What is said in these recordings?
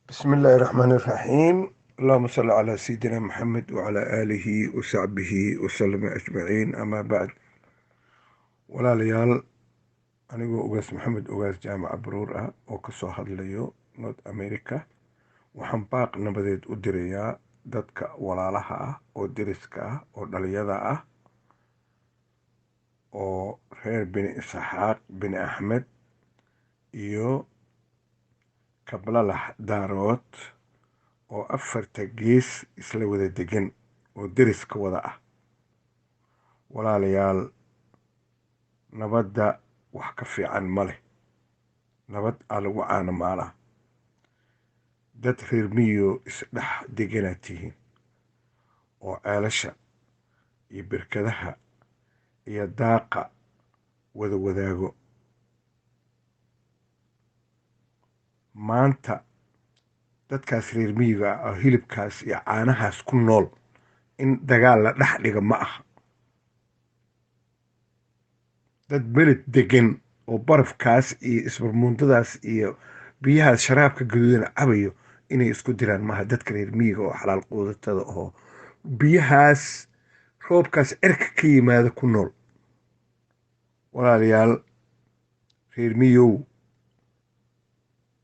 بسم الله الرحمن الرحيم. اللهم صل على سيدنا محمد وعلى آله وصحبه وسلم أجمعين. أما بعد، walaalayaal, anigoo ugaas maxamed ugaas jaamaca baruur ah oo ka soo hadlayo north america, waxaan baaq nabadeed u dirayaa dadka walaalaha ah oo deriska ah oo dhalinyada ah oo reer bini isxaaq bini axmed iyo kablalax daarood oo afarta gees isla wada degan oo deriska wada ah. walaalayaal, nabadda wax ka fiican ma leh. nabad aa lagu caano maalaa. dad reer miyo isdhex deganaad tihiin oo ceelasha iyo birkadaha iyo daaqa wada wadaago. maanta dadkaas reer miyiga ah oo hilibkaas iyo caanahaas ku nool in dagaal la dhex dhiga ma aha. dad beled degan oo barafkaas iyo isbarmuundadaas iyo biyahaas sharaabka gaduudan cabayo inay isku diraan maaha. dadka reer miyiga oo xalaal quudatada oo biyahaas roobkaas cirka ka yimaada ku nool. walaalayaal, reer miyow,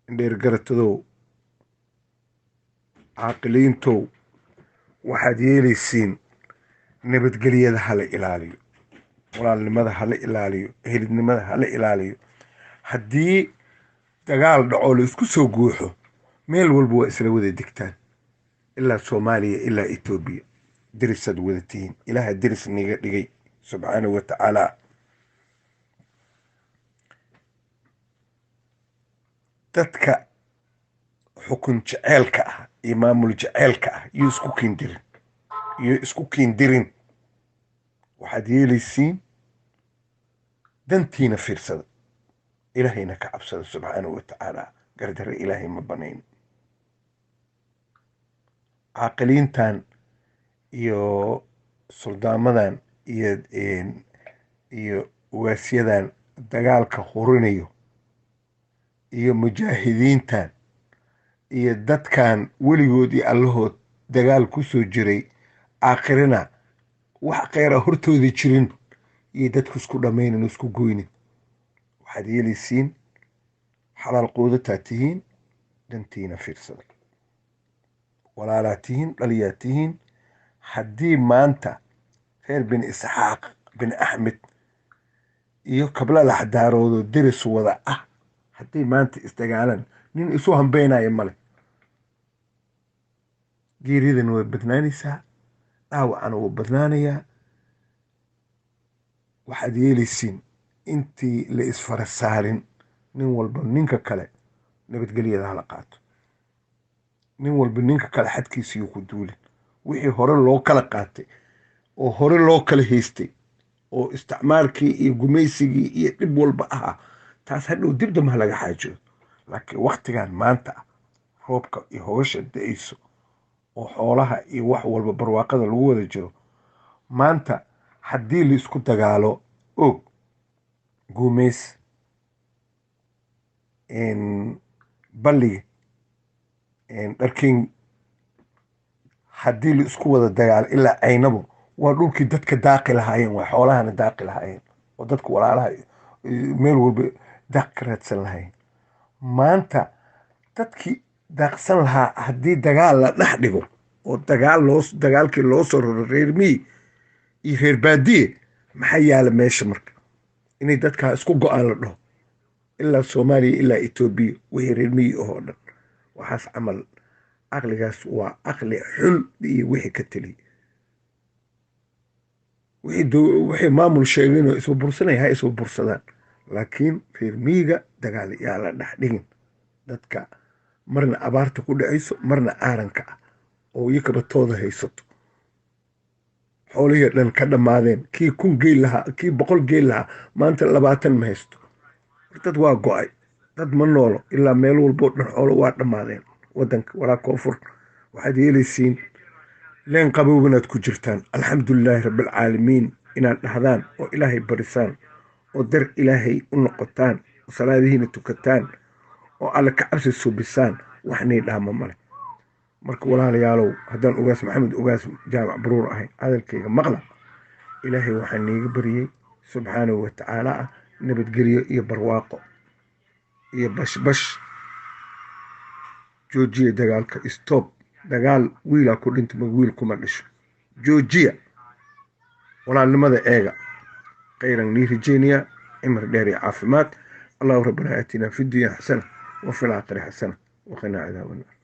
indheer garatadow, caaqiliintow, waxaad yeelaysiin nabadgelyada hala ilaaliyo, walaalnimada hala ilaaliyo, ehelidnimada hala ilaaliyo. haddii dagaal dhaco la isku soo guuxo, meel walba waa isla wada degtaan, ilaa soomaaliya ilaa etoobiya. derisaad wada tihiin. ilaaha deris niga dhigay subxaanahu wa tacaala. dadka xukun jeceelka ah iyo maamul jeceelka ah iyo isku kiindirin. waxaad yeelaysiin dantiina fiirsada, ilaahayna ka cabsada subxaanahu wa tacaala. gardare ilaahay ma banayn. caaqiliintan iyo suldaamadan iyo ugaasyadan dagaalka hurinayo iyo mujaahidiintan iyo dadkan weligood iyo allahood dagaal ku soo jiray, aakhirina wax kheyra hortooda jirin iyo dadku isku dhammaynin isku goynin. waxaad yeelaysiin xalaal quudataa tihiin, dantiina fiirsada. walaalaa tihiin, dhaliyaa tihiin. haddii maanta reer bini isxaaq bini axmed iyo kablalax daaroodoo deris wada ah haddii maanta isdagaalaan, nin isu hambeynaya male. geeridan way badnaanaysaa, dhaawacana wuu badnaanayaa. waxaad yeelaysiin intii la isfara saarin, nin walba ninka kale nabadgelyada hala qaato. nin walba ninka kale xadkiisiyuu ku duulin. wixii hore loo kala qaatay oo hore loo kala haystay oo isticmaalkii iyo gumaysigii iyo dhib walba ahaa, taas hadhow dib damba laga xaajiyo. laakiin waktigan maanta ah, roobka iyo hogasha da-ayso oo xoolaha iyo wax walba barwaaqada lagu wada jiro, maanta haddii la isku dagaalo og guumays balliga dharkin, haddii la isku wada dagaalo ilaa aynabo, waa dhulkii dadka daaqi lahaayeen, waa xoolahana daaqi lahaayeen oo dadka walaalaha meel walba daaq ka raadsan lahaayeen. maanta dadkii daaqsan lahaa haddii dagaal la dhex dhigo oo dagaalkii loo soo raro reer miyi iyo reer baadiye, maxaa yaala meesha marka? inay dadkaa isku go-aan la dhaho ilaa soomaaliya ilaa etoobiya wixii reer miyi ahoo dhan. waxaas camal caqligaas waa caqli xun iyo wixii ka teliya. wixii maamul sheegaynoo isba bursanaya ha isba bursadaan, laakiin reer miyiga dagaal yaa la dhex dhigin. dadka marna abaarta ku dhacayso marna aaranka ah oo iyakabatooda haysato, xoolihii dhan ka dhammaadeen. kii 1,000 geel lahaa, kii 100 geel lahaa, maanta 20 ma haysto. dad waa go-ay, dad ma noolo. ilaa meel walboo dhan xoolo waa dhammaadeen wadanka walaa koonfur. waxaad yeelaysiin leen qabowb inaad ku jirtaan, alxamdulilaahi rabbilcaalamiin inaad dhahdaan oo ilaahay barisaan oo dar ilaahay u noqotaan oo salaadihiina tukataan oo alle ka cabsi suubisaan waxnii dhaama male marka walaalayaalow haddaan ugaas maxamed ugaas jaamac baruur ahay hadalkayga maqla ilaahay waxaan niiga baryey subxaanahu watacaala ah nabadgelyo iyo barwaaqo iyo bashbash joojiya dagaalka stop dagaal wiilaa ku dhinta ma wiil kuma dhisho joojiya walaalnimada eega khayran nii rajeynaya cimri dheer iyo caafimaad allahu rabbana aatina fi dunya xasana وفي الآخرة حسنة وقنا عذاب النار